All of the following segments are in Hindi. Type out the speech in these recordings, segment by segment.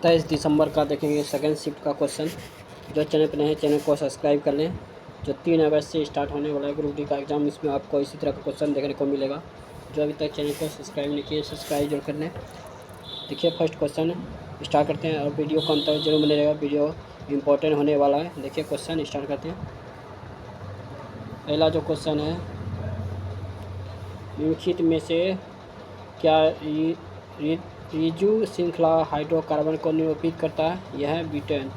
दिसंबर का देखेंगे सेकेंड शिफ्ट का क्वेश्चन। जो चैनल पर नए हैं चैनल को सब्सक्राइब कर लें। जो 3 अगस्त से स्टार्ट होने वाला है ग्रुप डी का एग्ज़ाम, इसमें आपको इसी तरह का क्वेश्चन देखने को मिलेगा। जो अभी तक चैनल को सब्सक्राइब नहीं किए सब्सक्राइब जरूर कर लें। देखिए फर्स्ट क्वेश्चन स्टार्ट करते हैं और वीडियो को अंत तक जरूर बने रहेगा, वीडियो इंपॉर्टेंट होने वाला है। देखिए क्वेश्चन स्टार्ट करते हैं। पहला जो क्वेश्चन है, निम्नलिखित में से क्या रिजु श्रृंखला हाइड्रोकार्बन को निरूपित करता है? यह है ब्यूटेन।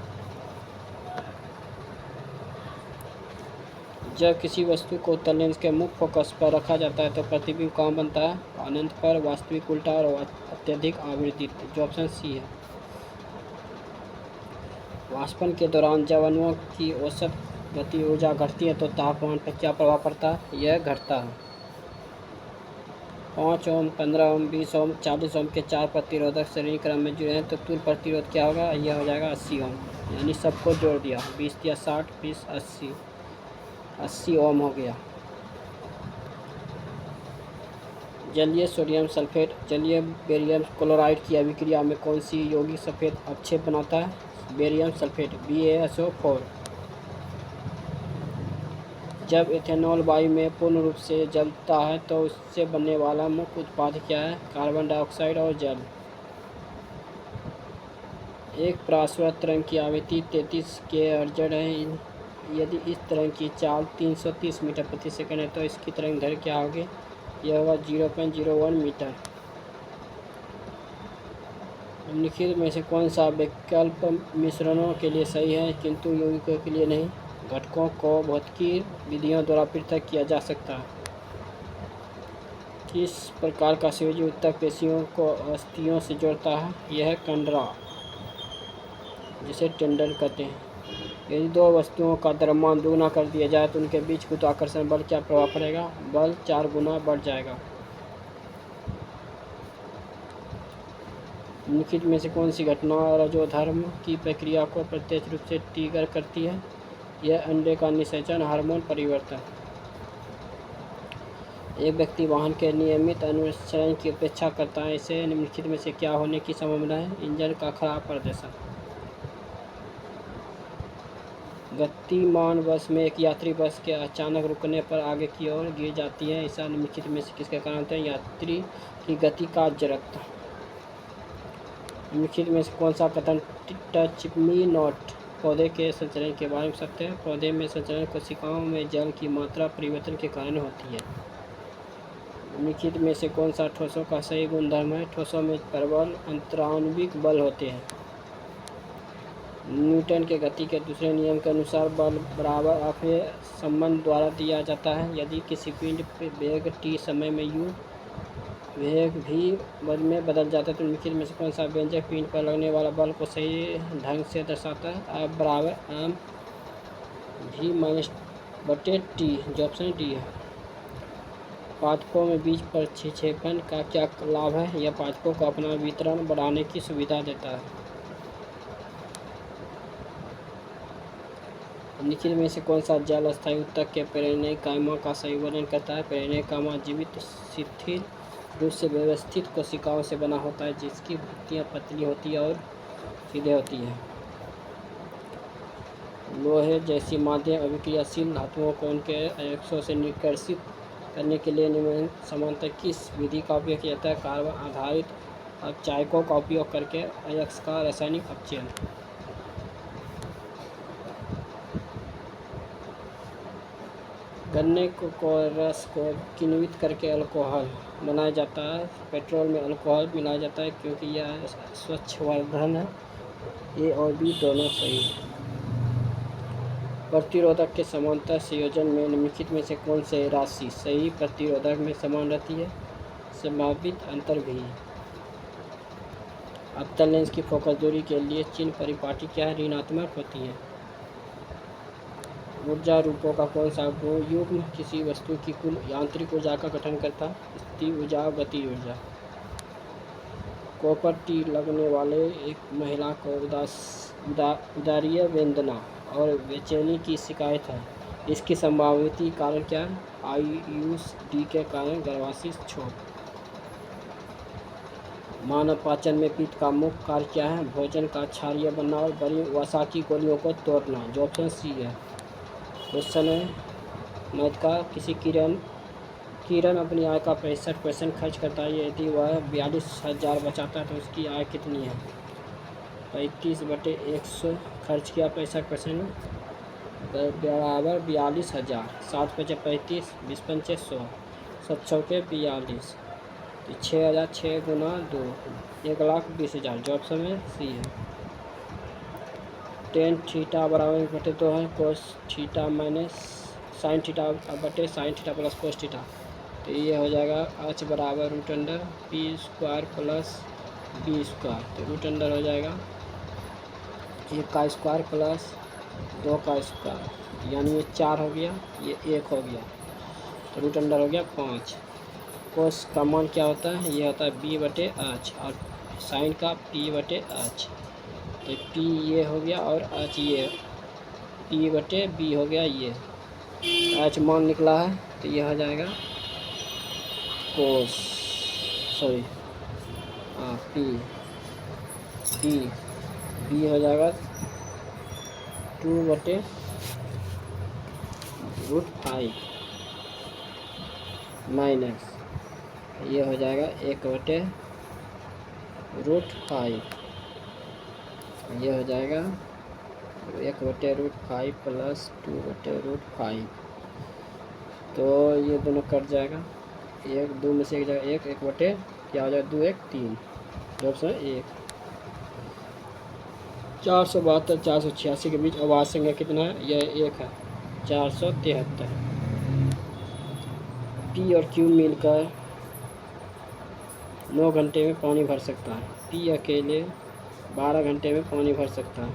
जब किसी वस्तु को उत्तल लेंस के मुख्य फोकस पर रखा जाता है तो प्रतिबिंब कहाँ बनता है? अनंत पर, वास्तविक, उल्टा और अत्यधिक आवर्धित। जो ऑप्शन सी है। वाष्पन के दौरान जब अणुओं की औसत गति ऊर्जा घटती है तो तापमान पर क्या प्रभाव पड़ता है? यह घटता है। 5 ओम, 15 ओम, 20 ओम, 40 ओम के 4 प्रतिरोधक श्रेणी क्रम में जुड़े हैं तो कुल प्रतिरोध क्या होगा? यह हो जाएगा 80 ओम। यानी सबको जोड़ दिया, 20 या 60, 20, 80 ओम हो गया। जलीय सोडियम सल्फेट जलीय बेरियम क्लोराइड की अभिक्रिया में कौन सी यौगिक सफ़ेद अवक्षेप बनाता है? Barium sulphate, BaSO4। जब एथेनॉल वायु में पूर्ण रूप से जलता है तो उससे बनने वाला मुख्य उत्पाद क्या है? कार्बन डाइऑक्साइड और जल। एक पराश्वत तरंग की आवृत्ति 33 kHz है। यदि इस तरंग की चाल 330 मीटर प्रति सेकंड है तो इसकी तरंग दैर्घ्य क्या होगी? यह होगा 0.01 मीटर। निम्नलिखित में से कौन सा विकल्प मिश्रणों के लिए सही है किंतु यौगिकों के लिए नहीं? घटकों को भौतिकी विधियों द्वारा पृथक किया जा सकता है। किस प्रकार का संयोजी ऊतक पेशियों को अस्थियों से जोड़ता है? यह है कंडरा, जिसे टेंडन कहते हैं। यदि दो वस्तुओं का द्रव्यमान दुगना कर दिया जाए तो उनके बीच गुरुत्वाकर्षण बल क्या प्रभाव पड़ेगा? बल 4 गुना बढ़ जाएगा। निम्नलिखित में से कौन सी घटना रजोधर्म की प्रक्रिया को प्रत्यक्ष रूप से ट्रिगर करती है? यह अंडे का निषेचन, हार्मोन परिवर्तन। एक व्यक्ति वाहन के नियमित अनुसरण की अपेक्षा करता है, इसे निम्नलिखित में से क्या होने की संभावना है? इंजन का खराब प्रदर्शन। गतिमान बस में एक यात्री बस के अचानक रुकने पर आगे की ओर गिर जाती है, ऐसा निम्नलिखित में से किसके कारण होता है? यात्री की गति का जड़त्व। निम्नलिखित में से कौन सा कथन टच मी नॉट पौधे के संचरण के बारे में सत्य है? पौधे में संचरण कोशिकाओं में जल की मात्रा परिवर्तन के कारण होती है। निम्नलिखित में से कौन सा ठोसों का सही गुणधर्म है? ठोसों में प्रबल अंतराण्विक बल होते हैं। न्यूटन के गति के दूसरे नियम के अनुसार बल बराबर अव्यय संबंध द्वारा दिया जाता है। यदि किसी पिंड वेग t समय में u वेग v में बदल जाता है तो निम्नलिखित में से कौन सा व्यंजक पिंड पर लगने वाला बल को सही ढंग से दर्शाता है? F बराबर m v - t, जो ऑप्शन डी है। पादपों में बीज प्रतिक्षेपण का क्या लाभ है? यह पादपों को अपना वितरण बढ़ाने की सुविधा देता है। निम्नलिखित में से कौन सा जल अस्थायी ऊतक के पेरेनिकाइमा का सही वर्णन करता है? पेरेनिकाइमा जीवित शिथिल रूप से व्यवस्थित कोशिकाओं से बना होता है जिसकी भित्तियां पतली होती है और सीधे होती है। लोहे जैसी माध्यम अभिक्रियाशील धातुओं को उनके अयस्कों से निष्कर्षित करने के लिए निम्न समांतर किस विधि का उपयोग किया जाता है? कार्बन आधारित अपचायकों का उपयोग करके अयस्क का रासायनिक अपचयन। गन्ने को रस को किण्वित करके अल्कोहल बनाया जाता है। पेट्रोल में अल्कोहल मिलाया जाता है क्योंकि यह स्वच्छवर्धन है। ए और बी दोनों सही है। प्रतिरोधक के समांतर संयोजन में निम्नलिखित में से कौन से राशि सही प्रतिरोधक में समान रहती है? संभावित अंतर भी। अवतल लेंस की फोकस दूरी के लिए चिन्ह परिपाटी क्या है? ऋणात्मक होती है। ऊर्जा रूपों का कौन सा युग्म किसी वस्तु की कुल यांत्रिक ऊर्जा का गठन करता है? स्थिर ऊर्जा और गति ऊर्जा। कॉपर टी लगने वाले एक महिला को उदारीय वेदना और बेचैनी की शिकायत है। इसकी संभावित कारण क्या है? IUD के कारण गर्भाशय क्षोभ। मानव पाचन में पित्त का मुख्य कार्य क्या है? भोजन का क्षारीय बनना और बड़ी वसा की गोलियों को तोड़ना। जो ऑप्शन सी है। क्वेश्चन है मैथ का। किसी किरण अपनी आय का 65% खर्च करता है। यदि वह 42,000 बचाता है तो उसकी आय कितनी है? 35/100 खर्च किया 65% बराबर 42,000। 7 × 35, 20 × 5 100, 7 × 42, तो 6,000। 6 × 2 1,20,000। जो ऑप्शन में सी है। टेन थीटा बराबर बटे 2 है cos theta minus sine theta बटे sine theta plus cos theta, तो ये हो जाएगा h बराबर √अंडर p² प्लस b², तो √अंडर हो जाएगा 1 का स्क्वायर प्लस 2 का स्क्वायर, यानी ये 4 हो गया, ये 1 हो गया, तो √अंडर हो गया 5। कोस का मान क्या होता है? ये होता है b/h और साइन का p/h, तो p ये हो गया और h ये p/b हो गया। ये h मान निकला है, तो ये हो जाएगा कोस सॉरी p हो जाएगा 2/√5 माइनस ये हो जाएगा 1/√5, ये हो जाएगा 1/√5 प्लस 2/√5, तो ये दोनों कट जाएगा। 1 2 में से एक जगह 1 बटे क्या हो जाएगा 2 1 3, जो ऑप्शन 1। 472 486 के बीच अवाज संख्या कितना है? यह 1 है, 473। पी और क्यू मिलकर 9 घंटे में पानी भर सकता है। पी अकेले 12 घंटे में पानी भर सकता है।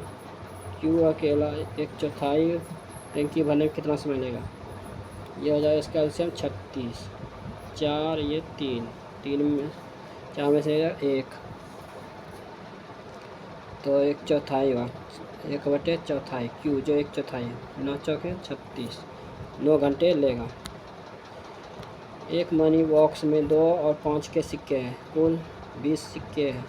क्यू अकेला 1/4 टंकी भरने में कितना समय लेगा? यह हो जाएगा इसका एलसीएम 36। 4 ये 3 में 4 में से 1, तो 1/4 हुआ, 1/4 क्यू जो 1/4 है, 9 चौके 36, 9 घंटे लेगा। एक मनी बॉक्स में 2 और 5 के सिक्के हैं, कुल 20 सिक्के हैं,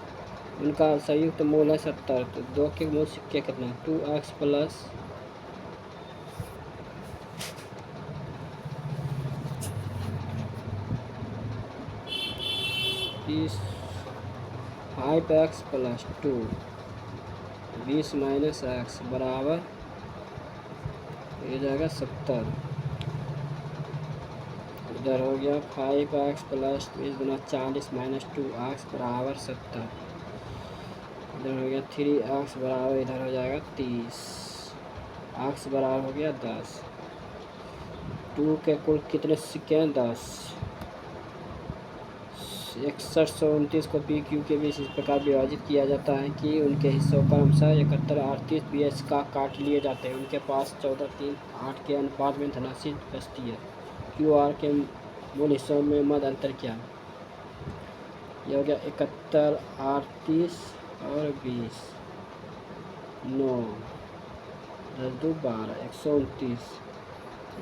उनका संयुक्त मूल है 70, तो 2 के मूल सिक्के कितने हैं? 2x plus 5x plus 2 20 minus x बराबर ये जाएगा 70। इधर हो गया 5x प्लस 20 गुना 40 माइनस 2x बराबर 70। इधर हो गया 3x बराबर इधर हो जाएगा 30, x बराबर हो गया 10। 2 के कुल कितने सिक्के हैं? 10। 6129 को पी क्यू के बीच इस प्रकार विभाजित किया जाता है कि उनके हिस्सों पर क्रमशः 71 38 BH का काट लिए जाते हैं। उनके पास 14 3 8 के अनुपात में धनराशि बचती है। क्यू आर के मूल हिस्सों में मध्य अंतर क्या है? यह हो गया 71 38 और 20, 9 10 2 12 129।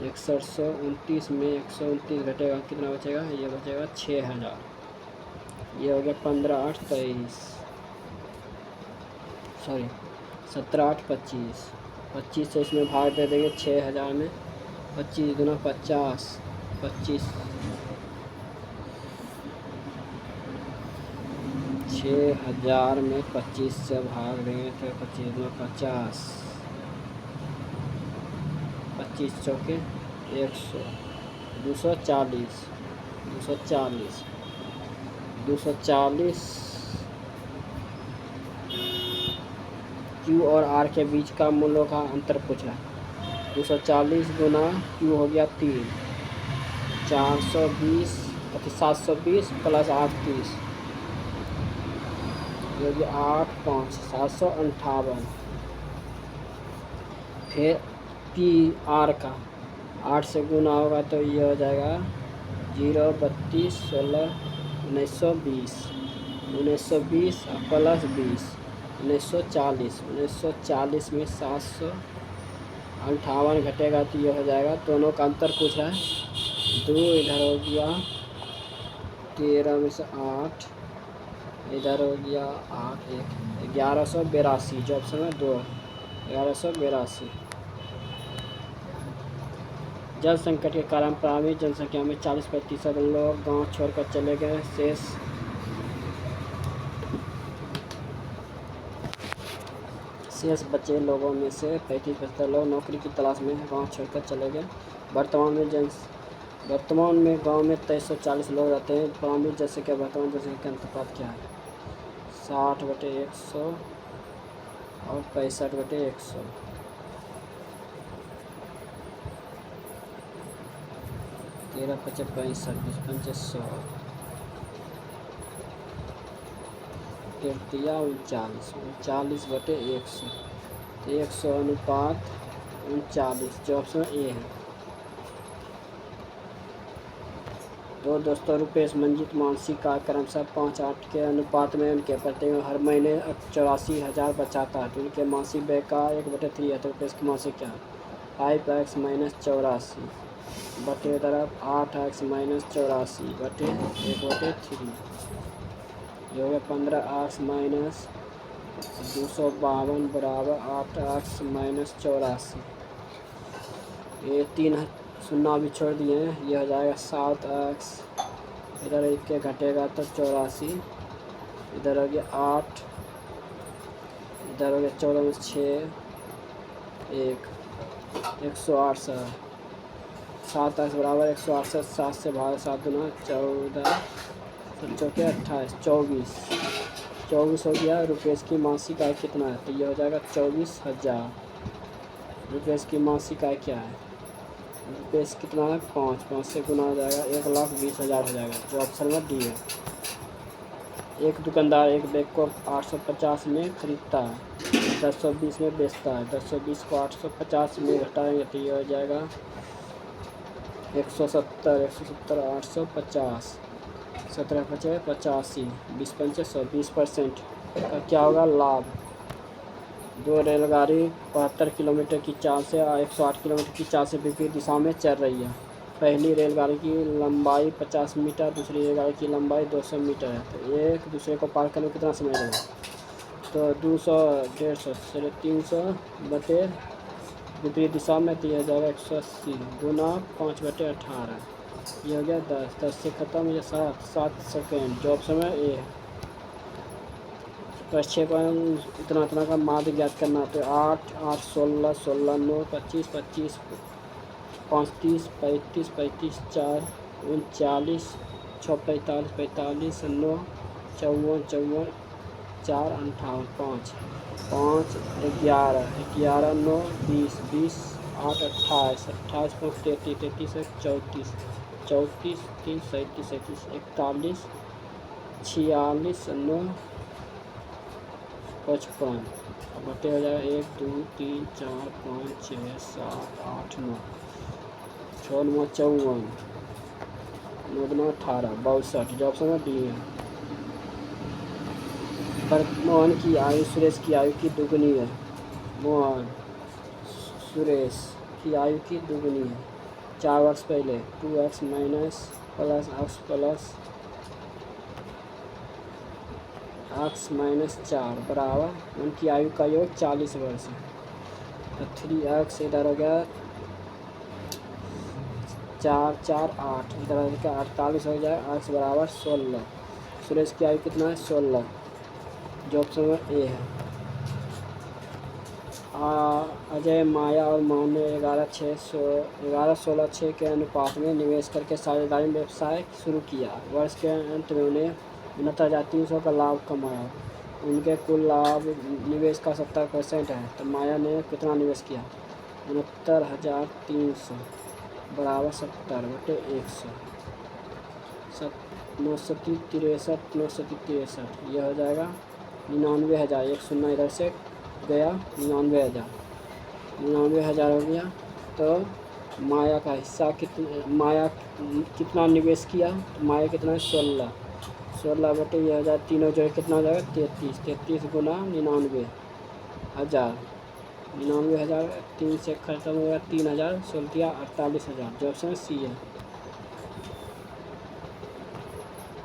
6129 में 129 घटेगा कितना बचेगा? ये बचेगा 6000। ये हो गया 15 8 23 सॉरी 17 8 25। 25 से इसमें भाग दे देंगे 6000 में, 25 गुना 50 25 6000 में 25 से भाग देंगे तो 25 गुना 50, 25 चौके 100, 240 क्यू और आर के बीच का मूल्यों का अंतर पूछ रहा है। 240 गुना क्यू हो गया 3, 420 720 प्लस 38 जो कि 8 5 758। फिर पी आर का 8 से गुना होगा तो ये हो जाएगा 0 32 16 1920 1920 प्लस 20 1940 में 758 घटेगा तो ये हो जाएगा। दोनों का अंतर पूछ रहा है। 2 इधर हो गया 13 में से 8 इधर हो गया 8 1 1182, जो ऑप्शन में 2 1182। जल संकट के कारण प्रारंभिक जनसंख्या में 40% लोग गांव छोड़कर चले गए। शेष बचे लोगों में से 35% लोग नौकरी की तलाश में गांव छोड़कर चले गए। वर्तमान में गांव में 2340 लोग रहते हैं। प्रारंभिक जनसंख्या वर्तमान जनसंख्या का अनुपात क्या है? 60/100 और 65/100। 13 5 65 20 5 100 तृतीया 39/100। 100 अनुपात 39, जो ऑप्शन ए है। तो दोस्तों रुपेश मंजित मानसिक आय क्रमशः 5-8 के अनुपात में उनके प्रति हर महीने 84,000 बचाता है। तो उनके मासिक व्यय का 1/3 है। तो रुपेश की मासिक क्या है? 5x - 84 बटे तरफ 8x - 84 बटे 1/3, जो है 15x - 252 बराबर 8x - 84। ये 3 शून्य भी छोड़ दिए हैं। ये हो जाएगा 7x, इधर 1 के घटेगा तो 84, इधर हो गया 8, इधर हो गया 14 में 6 1 168। 7x बराबर 168, 7 से भाग 7 गुना 14 चौके 28 24 हो गया। रुपेश की मासिक आय कितना है? तो ये हो जाएगा 24,000। रुपेश की मासिक आय क्या है? रुपेश कितना है? 5 से गुना हो जाएगा 1,20,000 हो जाएगा, जो ऑप्शन में डी है। एक दुकानदार एक बैग को 850 में खरीदता है, 1020 में बेचता है। 1020 को 850 में घटाएंगे तो ये हो जाएगा 170 850 17 5 85 20 5 100 20% का क्या होगा? लाभ। 2 रेलगाड़ी 72 किलोमीटर की चाल से 108 किलोमीटर की चाल से विपरीत दिशा में चल रही है। पहली रेलगाड़ी की लंबाई 50 मीटर, दूसरी रेलगाड़ी की लंबाई 200 मीटर है। तो एक दूसरे को पार करने में कितना समय लगेगा? तो 200 150 300 बटे विपरीत दिशा में तो यह हो जाएगा 180 गुना 5/18, ये हो गया 10 से ख़त्म, ये 7 सेकेंड, जो ऑप्शन में ए है। प्रक्षेपण इतना का माध्य ज्ञात करना। तो 8 8 16 16 9 25 25 5 30 35 35 4 39 6 45 45 9 54 54 4 58 5 5 11 11 9 20 20 8 28 28 5 33 33 34 34 3 37 37 41 46 9 55 बटे हो जाएगा 1 2 3 4 5 6 7 8 9 6 9 54 9 9 18 62, जो ऑप्शन में डी है। पर मोहन की आयु सुरेश की आयु की दुगनी है। मोहन सुरेश की आयु की दुगनी है। 4 वर्ष पहले 2x minus plus x plus x minus 4 बराबर उनकी आयु का योग 40 वर्ष है। तो 3x इधर हो गया 4 4 8, इधर हो गया 48 हो जाए। x बराबर 16। सुरेश की आयु कितना है? 16, जो ऑप्शन में ए है। अजय माया और मोहन ने 11-16 के अनुपात में निवेश करके साझेदारी व्यवसाय शुरू किया। वर्ष के अंत में उन्हें 69,300 का लाभ कमाया। उनके कुल लाभ निवेश का 70% है। तो माया ने कितना निवेश किया? 69,300 बराबर 70/100 963 यह हो जाएगा 99,000। 1 शून्य इधर से गया, 99,000 हो गया। तो माया का हिस्सा माया कितना निवेश किया? तो माया कितना है? 16 बटे यह हो जाए तीनों जो है कितना हो जाएगा? 33 गुना 99,000। 99,000 3 से खत्म हो गया 3,000 16 48,000, जो ऑप्शन सी है।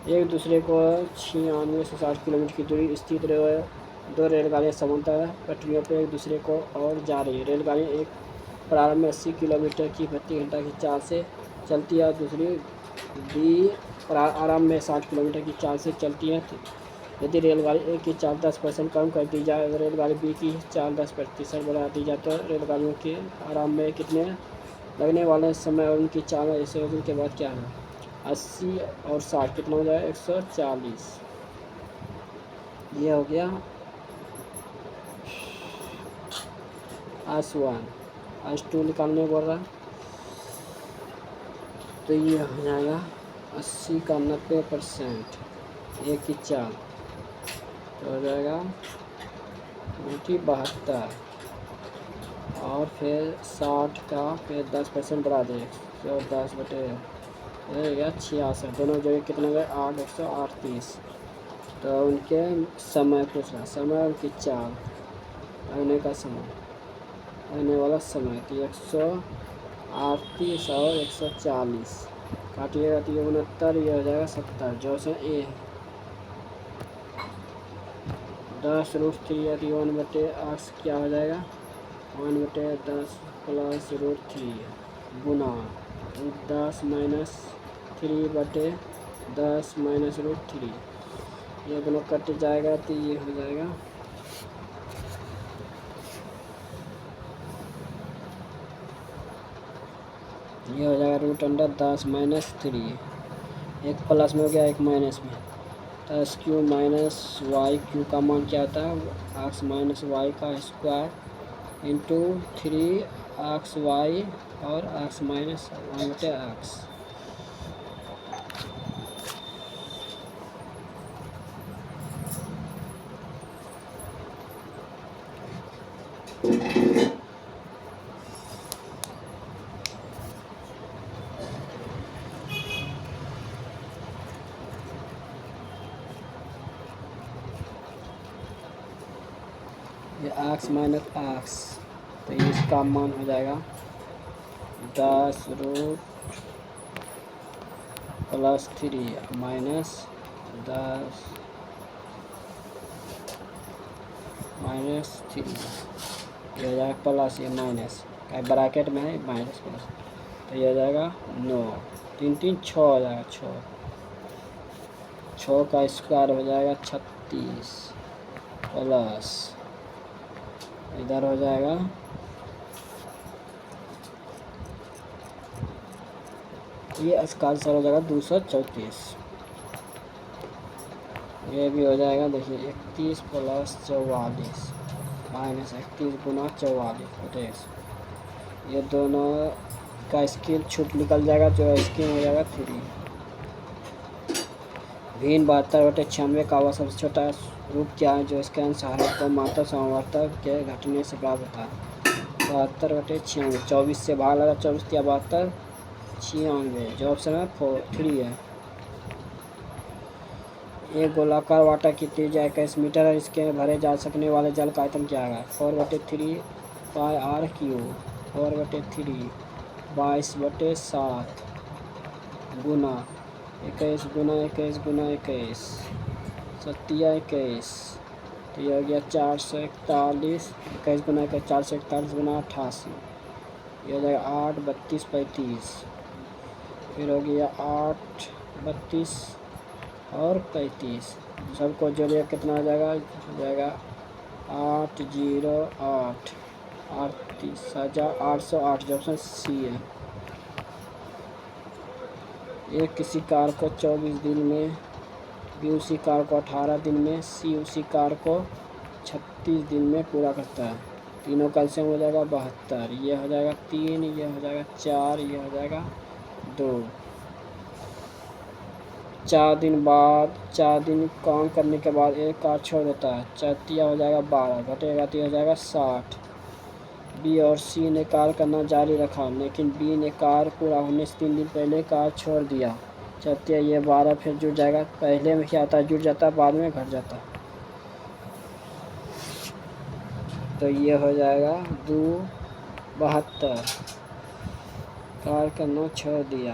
एक दूसरे को 96 से 60 किलोमीटर की दूरी स्थित रहे दो रेलगाड़ियाँ समांतर पटरियों पर एक दूसरे को और जा रही है। रेलगाड़ी एक प्रारंभ में 80 किलोमीटर की प्रति घंटा की चाल से चलती है और दूसरी भी आरंभ में 60 किलोमीटर की चाल से चलती है। यदि रेलगाड़ी ए की चाल 10% कम कर दी जाए और रेलगाड़ी बी की चाल 10% बढ़ा दी जाए तो रेलगाड़ियों के आरंभ में कितने लगने वाले समय और उनकी चाल ऐसे वजन के बाद क्या है? 80 और 60 कितना हो जाएगा? 140। ये हो गया आस1। आस2 निकालने बोल रहा तो ये हो जाएगा 80 का 90% एक की चाल तो हो जाएगा 72 और फिर 60 का फिर 10% बढ़ा दें 110 बटे या 66 दोनों जगह कितना गए 8 138। तो उनके समय पूछ रहा समय उनकी चाल लगने का समय लगने वाला समय तो 138 और 140 काटिएगा तो ये 69 ये हो जाएगा 70 जो से ए 10√3 या 1/8 क्या हो जाएगा 1/10 प्लस √3 गुना 10 माइनस 3/10 माइनस √3 ये दोनों कट जाएगा तो ये हो जाएगा ये हो जाएगा √10 माइनस 3 एक प्लस में हो गया एक माइनस में तो x³ माइनस y³ का मान क्या होता है x माइनस वाई का स्क्वायर इंटू 3xy और x माइनस 1/x। ये x माइनस x तो इसका मान हो जाएगा 10 प्लस 3 माइनस 10 माइनस 3 ये हो जाएगा प्लस ये माइनस का ब्रैकेट में है माइनस प्लस तो ये हो जाएगा 9 3 3 6 हो जाएगा 6 का स्क्वायर हो जाएगा 36 प्लस इधर हो जाएगा ये इसका आंसर हो जाएगा 234। ये भी हो जाएगा देखिए 31 प्लस 44 माइनस 31 गुना 44 बटे ये दोनों का स्केल छूट निकल जाएगा जो स्केल हो जाएगा 3 भिन्न 72/96 का वह सबसे छोटा रूप क्या है जो इसके अनुसार है तो मात्रा समावर्तक के घटने से प्राप्त होता है 72/96 24 से भाग लगा 24 या 72 96 जो ऑप्शन है 3 है। एक गोलाकार वाटर की त्रिज्या 21 मीटर है इसके भरे जा सकने वाले जल का आयतन क्या है 4/3 पाई r³ 4/3 22/7 गुना 21 गुना 21 गुना 21 सत्या 21 तो ये हो गया 441 21 गुना 21 441 गुना 88 ये हो जाएगा 8 32 35 फिर हो गया 8 32 और 35 सबको जोड़िए कितना हो जाएगा 808 38,808 जो ऑप्शन सी है। एक किसी कार को 24 दिन में बी उसी कार को 18 दिन में सी उसी कार को 36 दिन में पूरा करता है तीनों का एलसीएम हो जाएगा 72 ये हो जाएगा 3 ये हो जाएगा 4 ये हो जाएगा 2 4 दिन काम करने के बाद एक कार छोड़ देता है 4 हो जाएगा 12 घटेगा तो हो जाएगा 60 बी और सी ने कार करना जारी रखा लेकिन बी ने कार पूरा होने से 3 दिन पहले कार छोड़ दिया चौथिया ये 12 फिर जुड़ जाएगा पहले में क्या आता है जुड़ जाता है बाद में घट जाता तो ये हो जाएगा 72 कार करना छोड़ दिया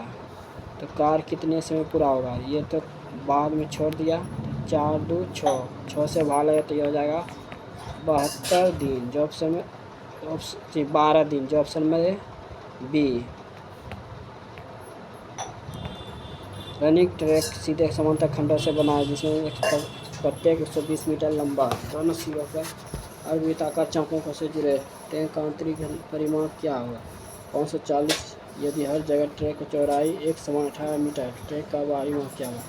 तो कार कितने समय पूरा होगा ये तो बाद में छोड़ दिया, 4 2 6, 6 से भाग लगे तो ये हो जाएगा 72 दिन, जो ऑप्शन में 12 दिन, जो ऑप्शन में है बी। रनिंग ट्रैक सीधे समांतर खंडों से बना है जिसमें प्रत्येक 120 मीटर लंबा, दोनों सिरों पर अर्धवृत्ताकार चाकों से जुड़े। ट्रैक का आंतरिक परिमाण क्या होगा? 540। यदि हर जगह ट्रैक की चौड़ाई एक समान 18 मीटर, ट्रैक का बाहरी माप क्या होगा?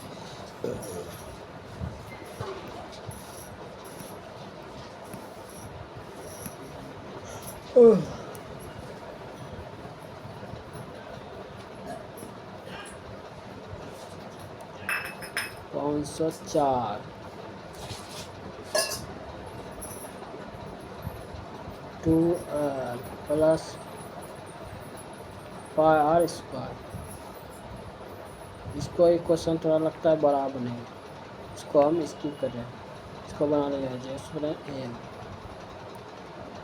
504 2r प्लस 5r²। इसको एक क्वेश्चन थोड़ा लगता है बराबर नहीं, इसको हम स्किप कर रहे हैं, इसको बना लेंगे जैसे एल।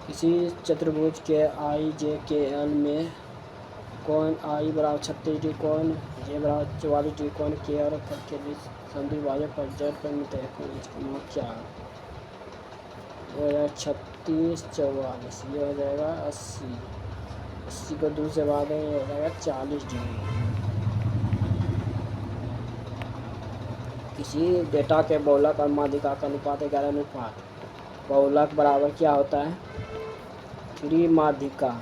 किसी चतुर्भुज के आई जे के एल में कोण आई बराबर 36 डिग्री, कोण जे बराबर 44 डिग्री, कोण के और के बीच संधिभाजक पर जेड पर मिलते हैं, कोण इसका मान क्या है? ये हो जाएगा 36 44, ये हो जाएगा 80, 80 को 2 से भाग देंगे, ये हो जाएगा 40 डिग्री। किसी डेटा के बहुलक और माध्यिका का अनुपात 11 अनुपात। बहुलक बराबर क्या होता है? 3 माध्यिका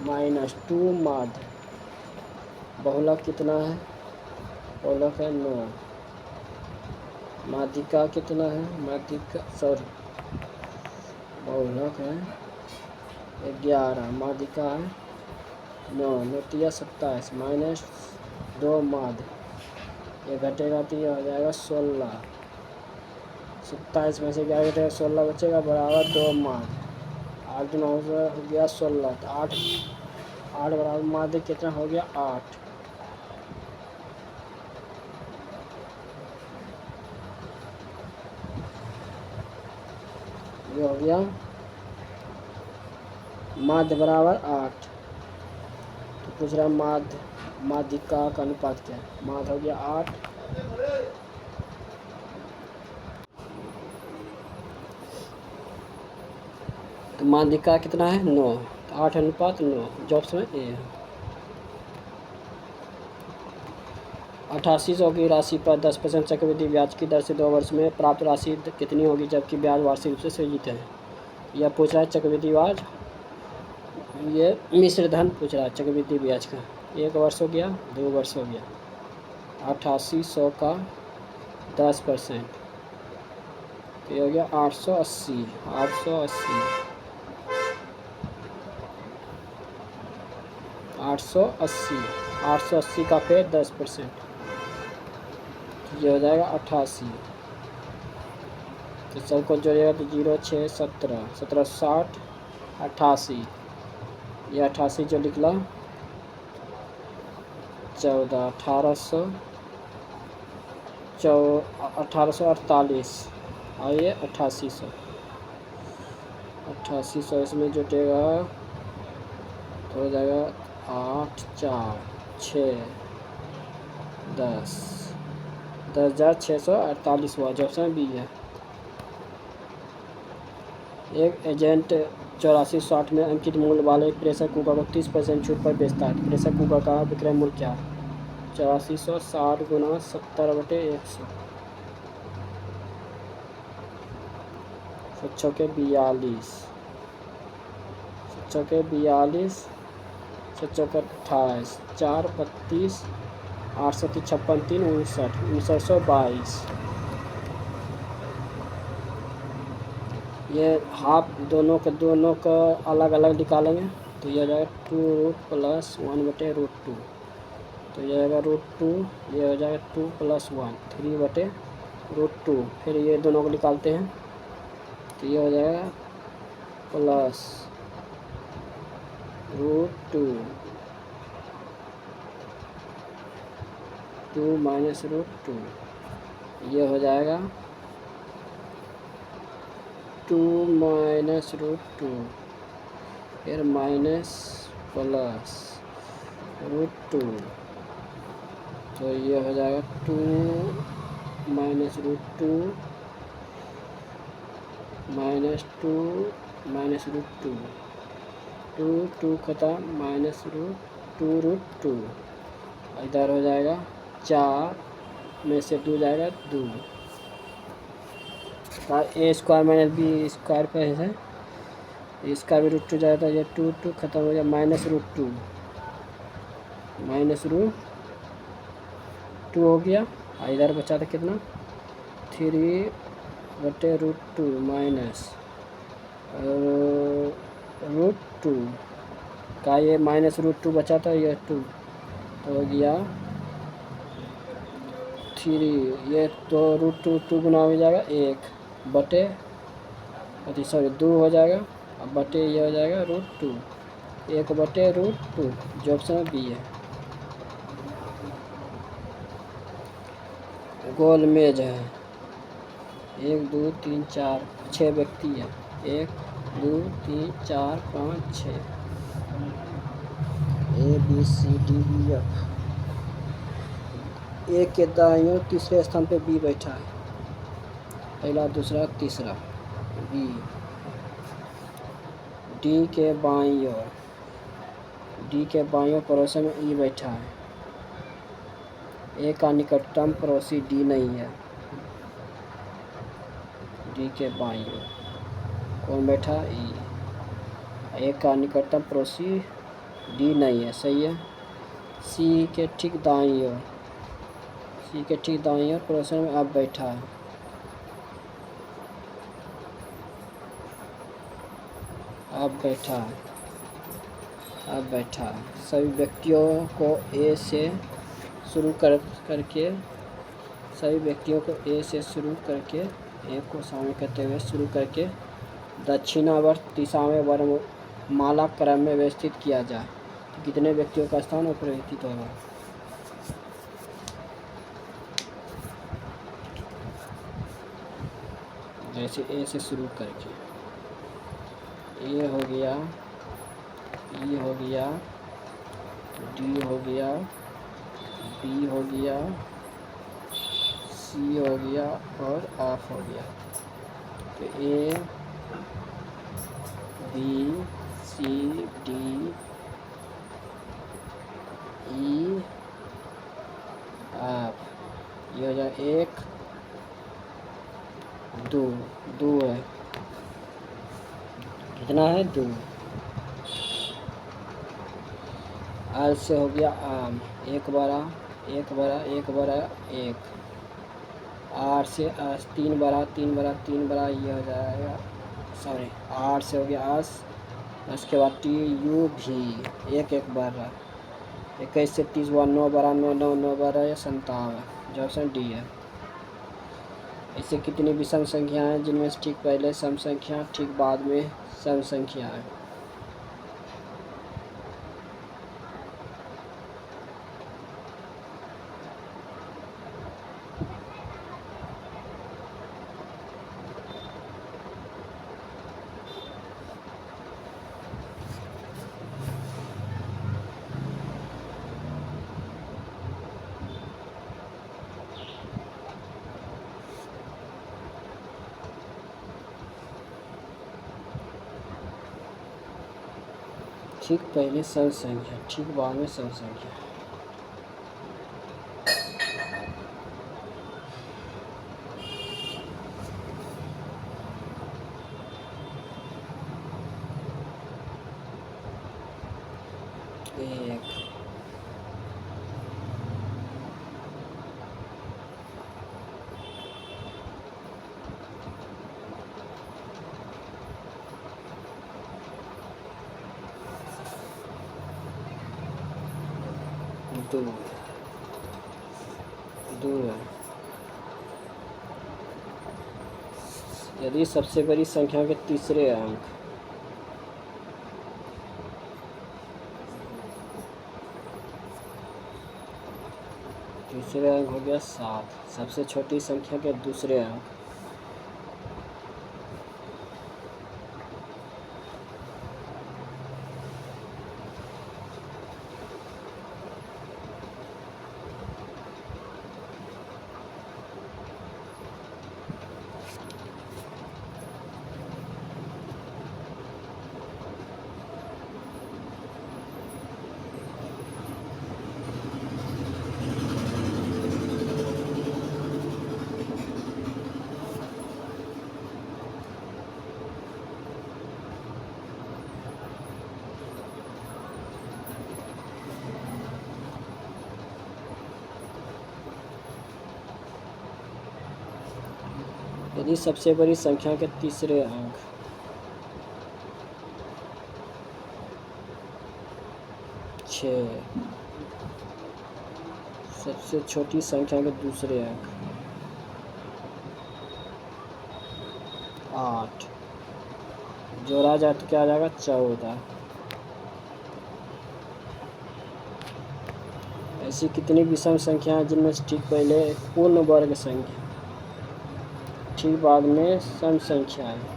-2 माध्य। बहुलक कितना है? बहुलक है 9। माध्यिका कितना है? बहुलक है 11, माध्यिका है 9, 9 तिया 27 -2 माध्य, ये घटेगा तो ये हो जाएगा 16। 27 में से क्या घटेगा? 16 बचेगा, बराबर 2 माध्य। 8 9 हो गया 16, तो 8 बराबर माध्य कितना हो गया? 8। ये हो गया माध्य बराबर 8। तो पूछ रहा माध्यिका का अनुपात क्या है? माध्य हो गया 8, तो माध्यिका कितना है? 9, तो 8 अनुपात 9, जॉब्स में ए है। 8800 की राशि पर 10% चक्रवृद्धि ब्याज की दर से 2 वर्ष में प्राप्त राशि कितनी होगी जबकि ब्याज वार्षिक रूप से सृजित है? यह पूछ रहा है चक्रवृद्धि ब्याज, ये मिश्र धन पूछ रहा है चक्रवृद्धि ब्याज का। 1 वर्ष हो गया, 2 वर्ष हो गया। 8800 का 10%, तो ये हो गया 880। 880 का फिर 10%, ये हो जाएगा 88। तो सबको जोड़ेगा तो 0 6 17 17 60 88, ये 88 जो निकला 14 1848, और ये 8800 इसमें जुटेगा तो हो जाएगा 8 4 6 10 10,648 हुआ, जो ऑप्शन बी है। एक एजेंट 8460 में अंकित मूल्य वाले प्रेशर कुकर को 30% छूट पर बेचता है, तो प्रेशर कुकर का विक्रय मूल्य क्या है? 8460 गुना 70/100, 7 के 42, 7 के 42, 7 के 28, 4 32, 8 56 3 59, 5922। ये हाफ दोनों का अलग अलग निकालेंगे तो ये हो जाएगा 2 + 1/√2, तो ये आएगा √2, ये हो जाएगा 2 + 1 3/√2। फिर ये दोनों को निकालते हैं तो ये हो जाएगा +√2 2 - √2, ये हो जाएगा 2 - √2, फिर माइनस +√2, तो तो ये हो जाएगा 2 minus root 2 minus 2 minus root 2 2 2 खत्म माइनस रूट 2 इधर हो जाएगा 4 में से 2 जाएगा 2 ए स्क्वायर माइनस बी स्क्वायर पे है इसका भी रूट 2 जाएगा। ये 2 2 खत्म हो गया माइनस रूट 2 हो गया। इधर बचा था कितना 3/√2 माइनस रूट 2 का ये माइनस रूट 2 बचा था ये 2 तो हो गया 3 ये तो रूट 2 गुना हो जाएगा 1 बटे 2 हो जाएगा अब बटे ये हो जाएगा रूट 2 1 बटे रूट 2 जो ऑप्शन बी है। गोल मेज है 1 2 3 4 6 व्यक्ति है 1 2 3 4 5 6 A B C D E F. A के दाईं ओर तीसरे स्थान पे बी बैठा है पहला दूसरा तीसरा बी। डी के बाईं ओर पड़ोसी में ई बैठा है। ए का निकटतम पड़ोसी डी नहीं है। डी के बाईं ओर कौन बैठा ई। ए का निकटतम पड़ोसी डी नहीं है सही है। सी के ठीक दाईं ओर पड़ोसी में अब बैठा है। अब बैठा है। सभी व्यक्तियों को ए से शुरू करके ए को शामिल करते हुए शुरू करके दक्षिणावर्त दिशा में वर्णमाला क्रम में व्यवस्थित किया जाए तो कितने व्यक्तियों का स्थान अपरिवर्तित होगा। जैसे ए से शुरू करके ए हो गया ई हो गया डी हो गया बी हो गया सी हो गया और एफ हो गया। तो A B C D E F ये हो जाए 1 2 है कितना है 2। आल से हो गया आम 1 बड़ा 1 आर से 3 बड़ा ये हो जाएगा सॉरी 8 से हो गया आस। उसके बाद टी यू भी 1 बड़ा 21 से 30 हुआ 9 बड़ा 9 बड़ा या 57 जो ऑप्शन डी है। इससे कितनी विषम संख्या हैं जिनमें से ठीक पहले सम संख्या ठीक बाद में सम संख्या है। ठीक पहले सम संख्या ठीक बाद में सम संख्या। एक दो है। यदि सबसे बड़ी संख्या के तीसरे अंक हो गया 7 सबसे छोटी संख्या के दूसरे अंक यदि सबसे बड़ी संख्या के तीसरे अंक 6, सबसे छोटी संख्या के दूसरे अंक 8, जोड़ा जाए तो क्या आ जाएगा 14। ऐसी कितनी विषम संख्या है जिनमें से ठीक पहले एक पूर्ण वर्ग संख्या, ठीक बाद में सम संख्या है?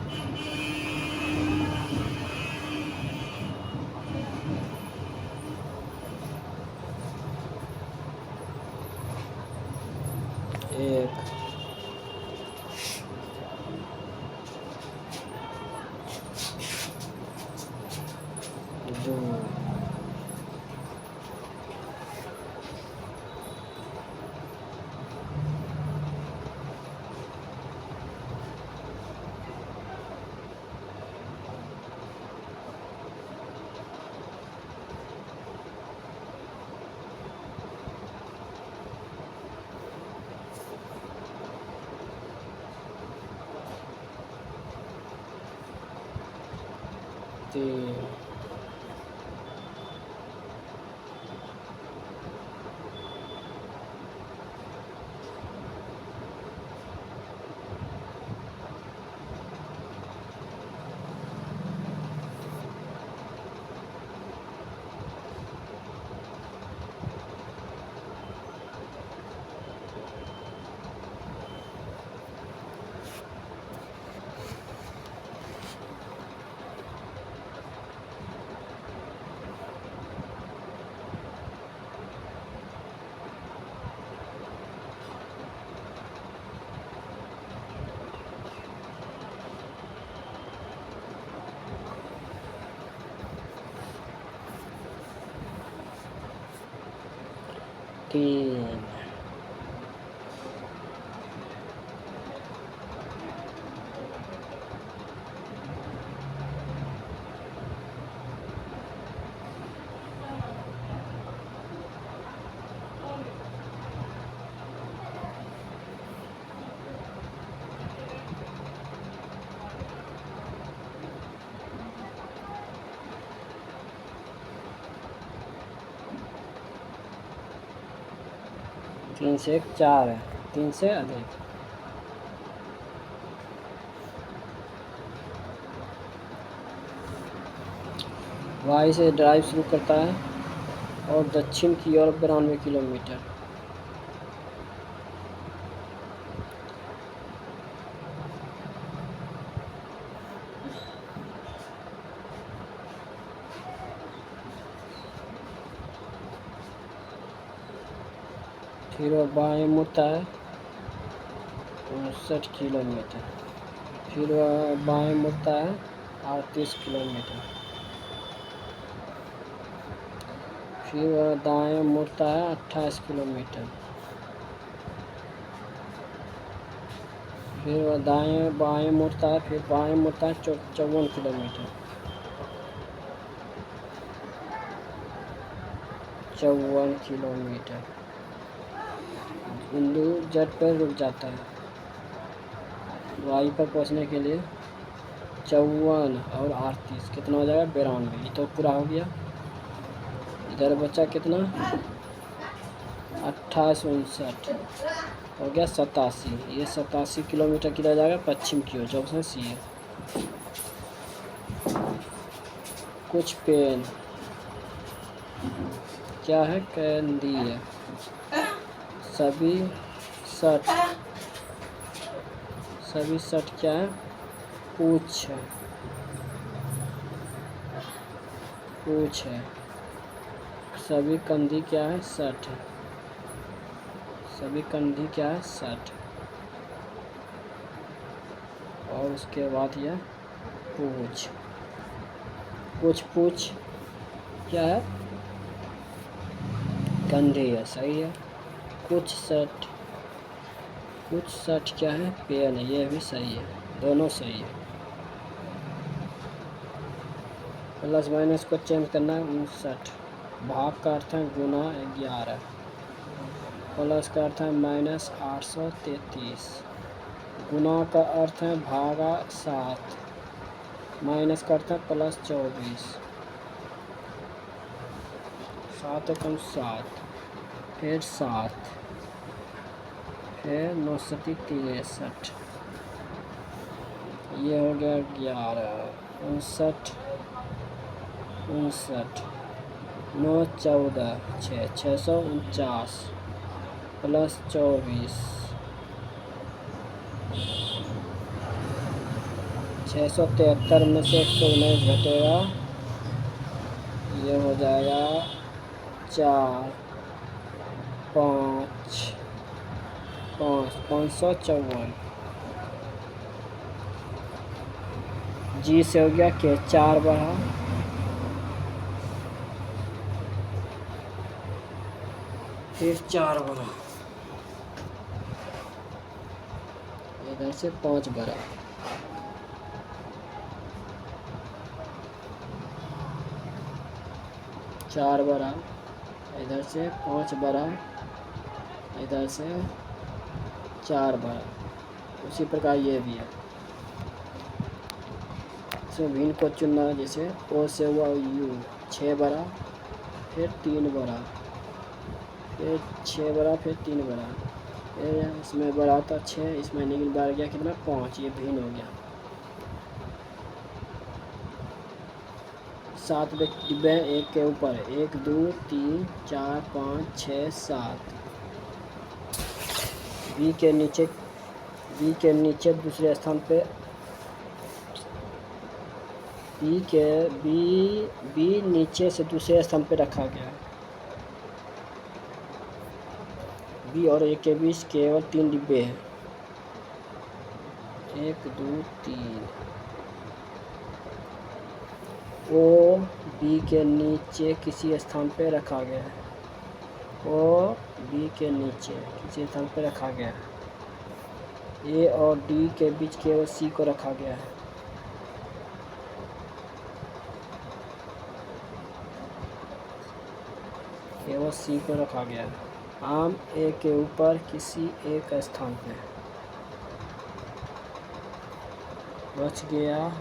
एक, दो, तीन, तीन, 3 से 1 4 है, 3 से अधिक। वाई से ड्राइव शुरू करता है और दक्षिण की ओर 92 किलोमीटर। फिर वह बाएं मुड़ता है 59 किलोमीटर। फिर वह बाएं मुड़ता है 38 किलोमीटर। फिर वह दाएं मुड़ता है 28 किलोमीटर। फिर वह दाएं बाएं मुड़ता है, फिर बाएं मुड़ता है 54 किलोमीटर। 54 किलोमीटर। बिंदु जेड पर रुक जाता है। वाई पर पहुंचने के लिए 54 और 38 कितना हो जाएगा 92। ये तो पूरा हो गया। इधर बचा कितना 28 59 हो गया 87। ये 87 किलोमीटर किधर जाएगा पश्चिम की ओर, जो ऑप्शन सी है। कुछ पेन क्या है कंदीय, सभी सट क्या है पूछ है। सभी कंधी क्या है 60। सभी कंधी क्या है 60। और उसके बाद यह पूछ क्या है कंधे है, सही है। कुछ सट क्या है पेन है, ये भी सही है, दोनों सही है। प्लस माइनस को चेंज करना है 59। भाग का अर्थ है गुना 11। प्लस का अर्थ है -833। गुना का अर्थ है भागा 7, माइनस का अर्थ है +24, 7 एकम 7, फिर 7, फिर 9 सती 63, ये हो गया 11, 59, 9 14 6, 649 +24, 673 में से 119 घटेगा, ये हो जाएगा 4 5 554। जी से हो गया के 4 बढ़ा, फिर 4 बढ़ा, इधर से 5 बढ़ा, 4 बढ़ा, इधर से 5 बढ़ा, इधर से 4 बढ़ा। उसी प्रकार ये भी है। इसमें भिन्न को चुनना है, जैसे ओ से हुआ यू, 6 बढ़ा, फिर 3 बढ़ा, फिर 6 बढ़ा, फिर 3 बढ़ा, फिर इसमें बढ़ा था 6, इसमें लेकिन बढ़ गया कितना 5, ये भिन्न हो गया। 7 डिब्बे हैं एक के ऊपर, 1 2 3 4 5 6 7। बी के नीचे दूसरे स्थान पे बी नीचे से दूसरे स्थान पे रखा गया है। बी और ए के बीच केवल 3 डिब्बे हैं, 1 2 3। ओ बी के नीचे किसी स्थान पे रखा गया है, ओ बी के नीचे किसी स्थान पे रखा गया है। ए और डी के बीच केवल सी को रखा गया है। केवल सी को रखा गया है। आम ए के ऊपर किसी एक स्थान पे बच गया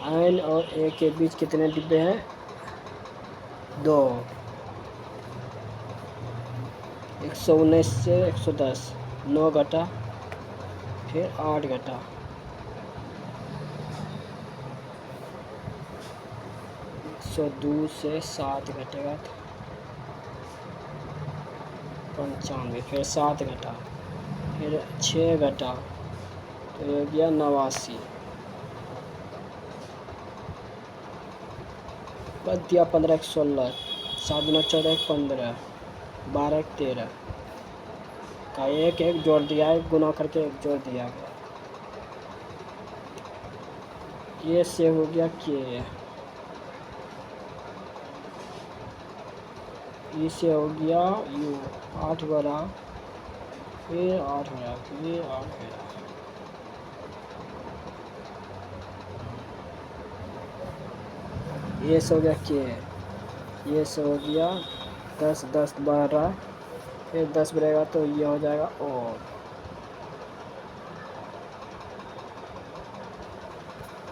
आयन और ए के बीच कितने डिब्बे हैं, 2। 119 से 110, 9 घटा, फिर 8 घटा, 102 से 7 घटेगा 95, फिर 7 घटा, फिर 6 घटा, तो ये हो गया 89। बच दिया 15 16, 7 9 14 15, 12 13 का एक जोड़ दिया है, गुना करके एक जोड़ दिया गया। ये से हो गया के, इसे हो गया यू, 8 बढ़ा, फिर 8 बढ़ा, फिर 8 बढ़ा, ये से हो गया के, ये से हो गया 10 10 बढ़ा, फिर 10 बढ़ेगा तो ये हो जाएगा और,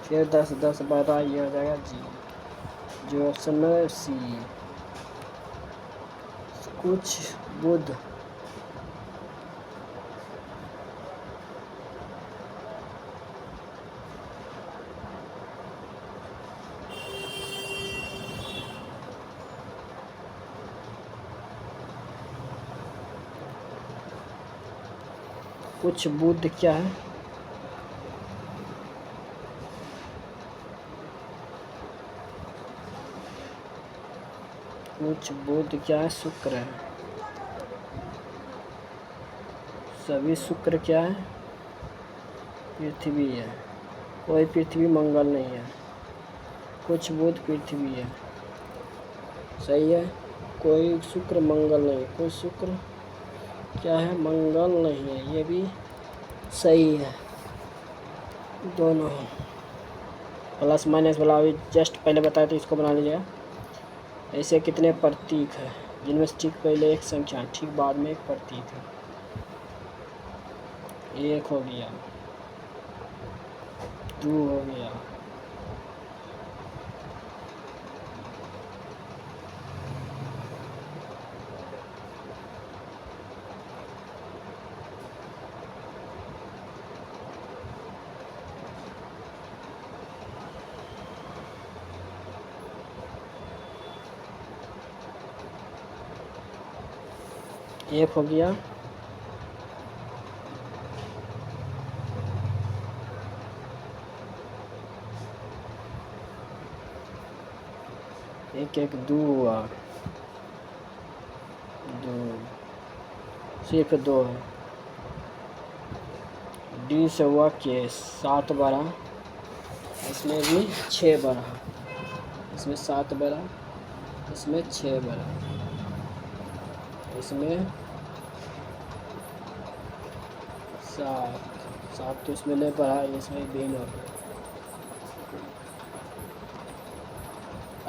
फिर 10 10 बढ़ा, ये हो जाएगा जी, जो ऑप्शन है सी। कुछ बुध कुछ बुध क्या है, कुछ बुध क्या है, शुक्र है। सभी शुक्र क्या है, पृथ्वी है। कोई पृथ्वी मंगल नहीं है। कुछ बुध पृथ्वी है, सही है। कोई शुक्र मंगल नहीं, कोई शुक्र क्या है, मंगल नहीं है, ये भी सही है। दोनों प्लस माइनस वाला अभी जस्ट पहले बताया तो इसको बना लीजिएगा। ऐसे कितने प्रतीक हैं जिनमें से ठीक पहले एक संख्या ठीक बाद में एक प्रतीक है? एक हो गया, दो हो गया, एक हो गया, एक एक दो हुआ, दो, सिर्फ दो है। डी से हुआ के 7 12, इसमें भी 6 12, इसमें 7 12, इसमें 6 12, इसमें 7 तो इसमें नहीं पढ़ा, इसमें भी नहीं।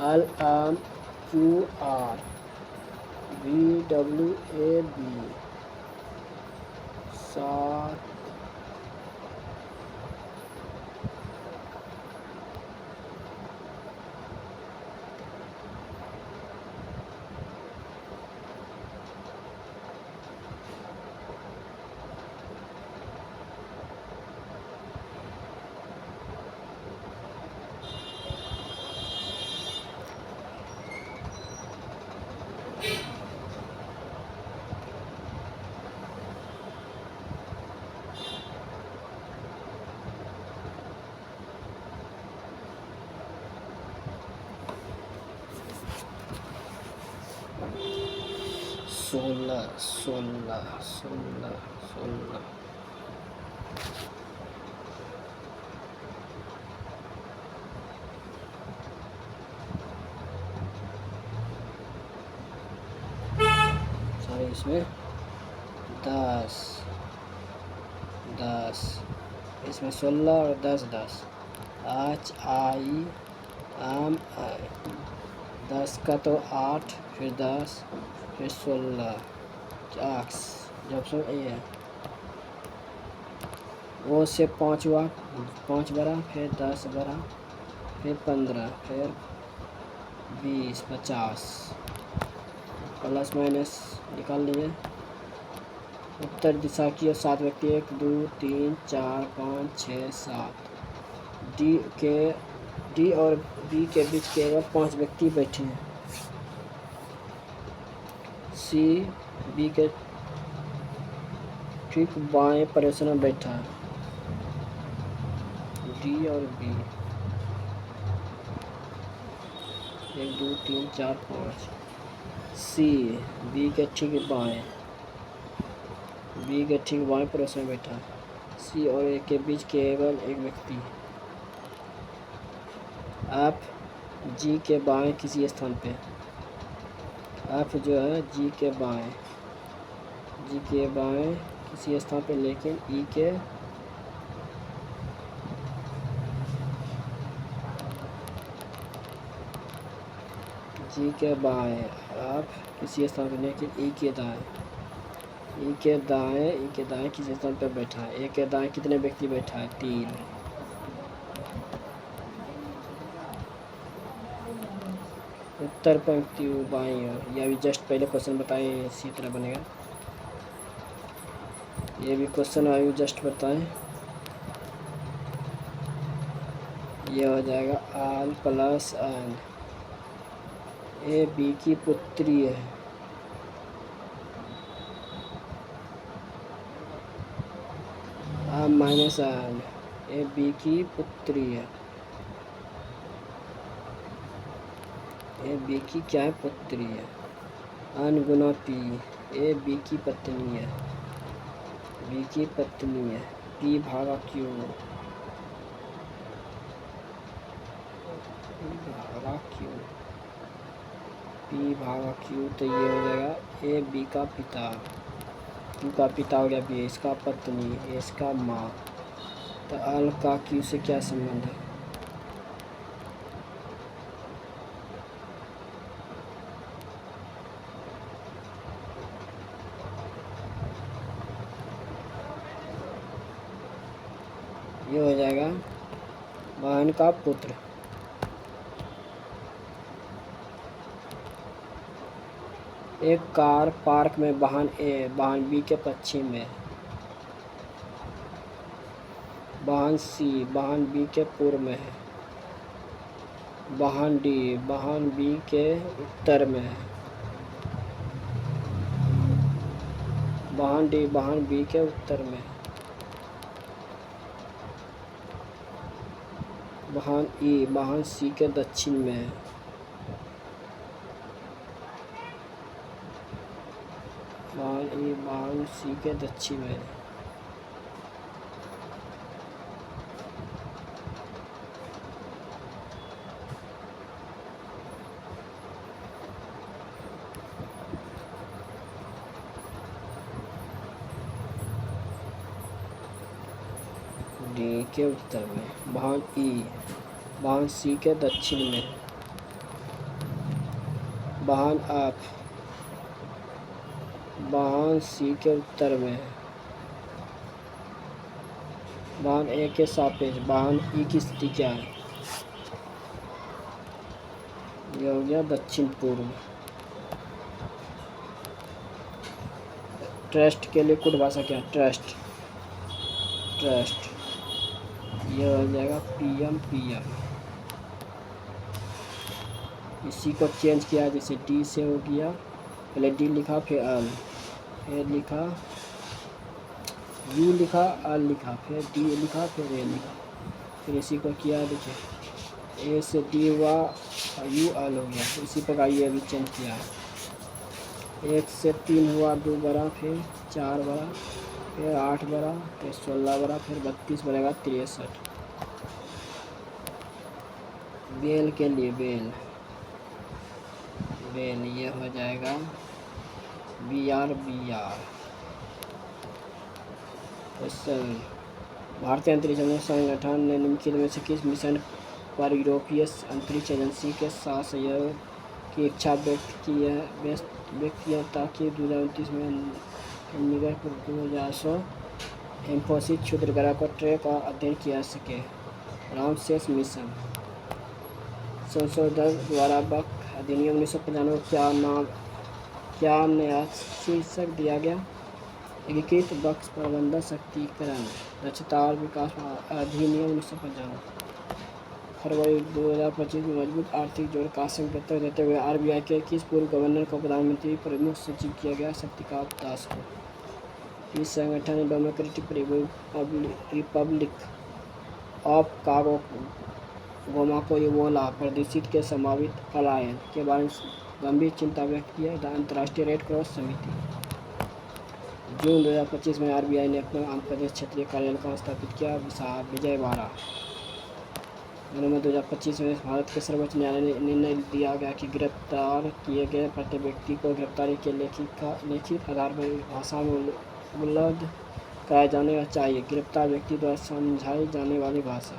L M Q R V W A B 7 16 16 16 16 sorry, इसमें 10 10, इसमें 16 और 10 10, एच आई एम आई, 10 का तो 8, फिर 10, फिर 16, एक्स, जब सो ए है वो से 5 हुआ, 5 12, फिर 10 12, फिर 15, फिर 20 50, प्लस माइनस निकाल लिए। उत्तर दिशा की और 7 व्यक्ति 1 2 3 4 5 6 7, डी और बी के बीच केवल 5 व्यक्ति बैठे हैं। सी बी के ठीक बाएं पड़ोसन में बैठा है। डी और बी 1 2 3 4 5, सी बी के ठीक बाएं, बी के ठीक बाएं पड़ोस में बैठा है। सी और ए के बीच केवल एक व्यक्ति। एफ जी के बाएं किसी स्थान पे, एफ जो है जी के बाएं किसी स्थान पे, लेकिन ई के जी के बाएं, एफ किसी स्थान पे लेकिन ई के दाएं किसी स्थान पर बैठा है। ए के दाएं कितने व्यक्ति बैठा है? 3। उत्तर पंक्ति बाईं ओर, या भी जस्ट पहले क्वेश्चन बताएं, इसी तरह बनेगा। ये भी क्वेश्चन आयु जस्ट बताएं, ये हो जाएगा आल प्लस एन। ए बी की पुत्री है, आम माइनस एन। ए बी की पुत्री है, ए बी की क्या है? पुत्री है। अन गुना पी, ए बी की पत्नी है, बी की पत्नी है। पी भागा क्यू, पी भागा क्यू, तो ये हो जाएगा ए बी का पिता, क्यू का पिता हो गया बी, इसका पत्नी, इसका माँ। तो अल का क्यू से क्या संबंध है? ये हो जाएगा बहन का पुत्र। एक कार पार्क में वाहन ए वाहन बी के पश्चिम में, वाहन सी वाहन बी के पूर्व में है, वाहन डी वाहन बी के उत्तर में है, वाहन डी वाहन बी के उत्तर में है, वाहन ई वाहन सी के दक्षिण में है, वाहन ई वाहन सी के दक्षिण में है। डी के उत्तर में, वाहन ई वाहन सी के दक्षिण में, वाहन एफ वाहन सी के उत्तर में, वाहन ए के सापेक्ष वाहन ई की स्थिति क्या है? यह हो गया दक्षिण पूर्व। ट्रस्ट के लिए कुछ भाषा क्या? ट्रस्ट ट्रस्ट यह हो जाएगा पीएम पीएम। इसी को चेंज किया, जैसे डी से हो गया, पहले डी लिखा फिर एल, फिर लिखा यू लिखा एल लिखा फिर डी लिखा फिर ए लिखा, फिर इसी को किया, देखिए ए से डी हुआ यू एल हो गया। इसी प्रकार ये भी चेंज किया है। 1 से 3 हुआ 2 बड़ा, फिर 4 बड़ा, फिर 8 बड़ा, फिर 16 बड़ा, फिर 32 बनेगा 63। बेल के लिए बेल बेल ये हो जाएगा B R B R. Question, भारतीय अंतरिक्ष संगठन ने निम्नलिखित में से किस मिशन पर यूरोपीय अंतरिक्ष एजेंसी के साथ सहयोग की इच्छा व्यक्त की है ताकि 2029 में निगर 2016 एम्फोसिस क्षुद्रग्रह को ट्रैक और अध्ययन किया जा सके? Ramses mission. संशोधन द्वारा बक अधिनियम 1995 क्या नया शीर्षक दिया गया? एकीकृत बक्स प्रबंधन शक्तिकरण दक्षता और विकास अधिनियम 1995। फरवरी 2025 में मजबूत आर्थिक जोड़ का संकेत देते हुए आरबीआई के किस पूर्व गवर्नर को प्रधानमंत्री प्रमुख सचिव किया गया? शक्तिकांत दास को। इस संगठन ने डेमोक्रेटिक रिपब्लिक ऑफ कांगो को इबोला प्रदूषित के संभावित पलायन के बारे में गंभीर चिंता व्यक्त की है। अंतर्राष्ट्रीय रेड क्रॉस समिति। जून 2025 में आरबीआई ने अपना आंध्र प्रदेश क्षेत्रीय कार्यालय का स्थापित किया। विजयवाड़ा। नवंबर 2025 में भारत के सर्वोच्च न्यायालय ने निर्णय दिया गया कि गिरफ्तार किए गए प्रत्येक व्यक्ति को गिरफ्तारी के लिखित आधार पर भाषा में उपलब्ध कराया जाना चाहिए। गिरफ्तार व्यक्ति द्वारा समझाई जाने वाली भाषा।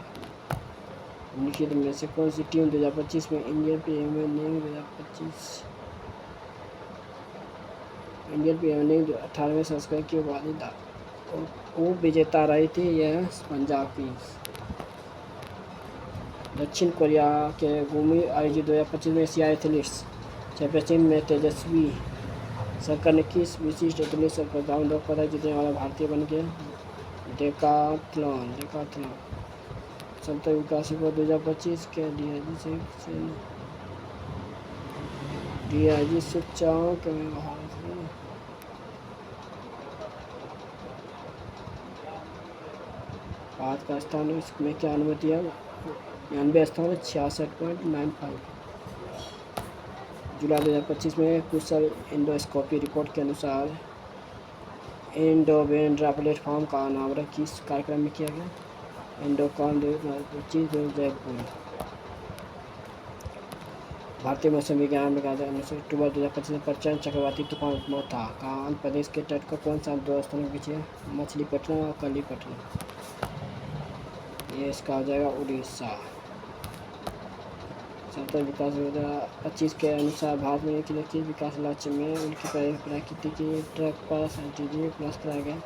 निम्नलिखित में से कौन सी टीम 2025 में इंडियन प्रीमियर लीग 18वें संस्करण की उप विजेता रही थी? यह पंजाब किंग्स। दक्षिण कोरिया के गुमी आयोजित 2025 में एशियाई एथलेटिक्स चैंपियनशिप में तेजस्वी शंकर ने किस विशिष्ट एथलेटिक्स स्पर्धा में 2 पदक जीतने वाला भारतीय बन गया? डेकाथलॉन। संत विकास को 2025 के डीआईजी सूचकांक में भारत में भारत का स्थान इसमें क्या अनुमति है? 92 स्थान 66.95। जुलाई 2025 में कुशल एंडोस्कोपी रिपोर्ट के अनुसार एंडोवेंड्रा प्लेटफॉर्म का अनावरण किस कार्यक्रम में किया गया? एंडोकॉन 2025 जयपुर। भारतीय मौसम विज्ञान में कहा 19 अक्टूबर 2025 में प्रचंड चक्रवाती तूफान उत्पन्न था। कहाँ? आंध्र प्रदेश के तट को कौन सा 2 स्थानों के पीछे? मछलीपट्टनम और कलीपट्टनम। ये इसका हो जाएगा उड़ीसा। संत विकास 2025 के अनुसार भारत में निम्नलिखित विकास लक्ष्य में उनकी प्रकृति की ट्रैक पर SDG प्लस कराया गया।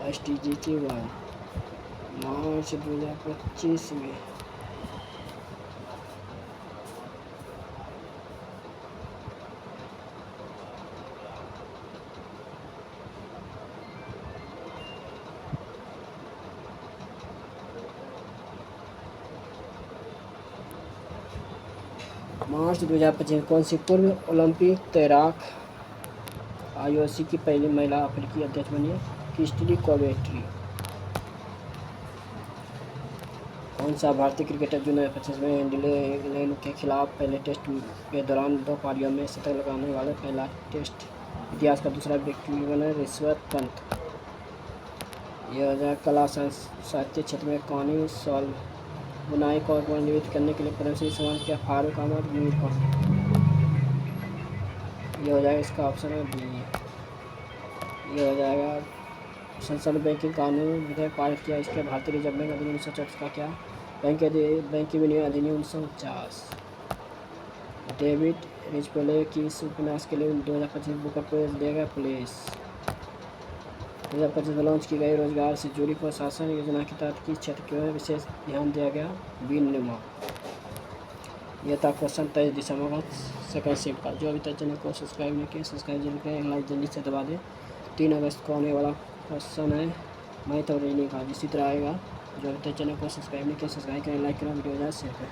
SDG 1 मार्च 2025 में मार्च 2025 कौन सी पूर्व ओलंपिक तैराक आईओसी की पहली महिला अफ्रीकी अध्यक्ष बनी? क्रिस्टी कोवेट्री। कौन सा भारतीय क्रिकेटर जून 2025 में इंग्लैंड के खिलाफ पहले टेस्ट के दौरान 2 पारियों में शतक लगाने वाला पहला टेस्ट इतिहास का दूसरा व्यक्ति बना? ऋषभ पंत। यह हो जाएगा कला साहित्य क्षेत्र में कहानी सॉल्व बुनाई को नियमित करने के लिए पद्मश्री सम्मान किया? फारूक अहमद मीर को। ये हो जाएगा इसका ऑप्शन है बी। ये हो जाएगा संसद बैंकिंग कानून विधेयक पारित किया? इसके भारतीय रिजर्व बैंक अधिनियम 1934 का क्या? बैंक विनियम अधिनियम 1949। डेविड रिचपले की इस उपन्यास के लिए 2025 बुकर प्राइज दिया गया? पुलिस। 2025 में लॉन्च की गई रोजगार से जुड़ी प्रशासन योजना के तहत किस क्षेत्र के विशेष ध्यान दिया गया? विनिर्माण। यह था क्वेश्चन 23 दिसंबर का सेकंड शिफ्ट का। जो अभी तक चैनल को सब्सक्राइब नहीं किया सब्सक्राइब जरूर करें, लाइक जल्दी से दबा दें। 3 अगस्त को आने वाला क्वेश्चन है मैथ और रीजनिंग का, इसी तरह आएगा। जो अभी तक चैनल को सब्सक्राइब नहीं किया सब्सक्राइब करें, लाइक करें, वीडियो ज़्यादा शेयर करें।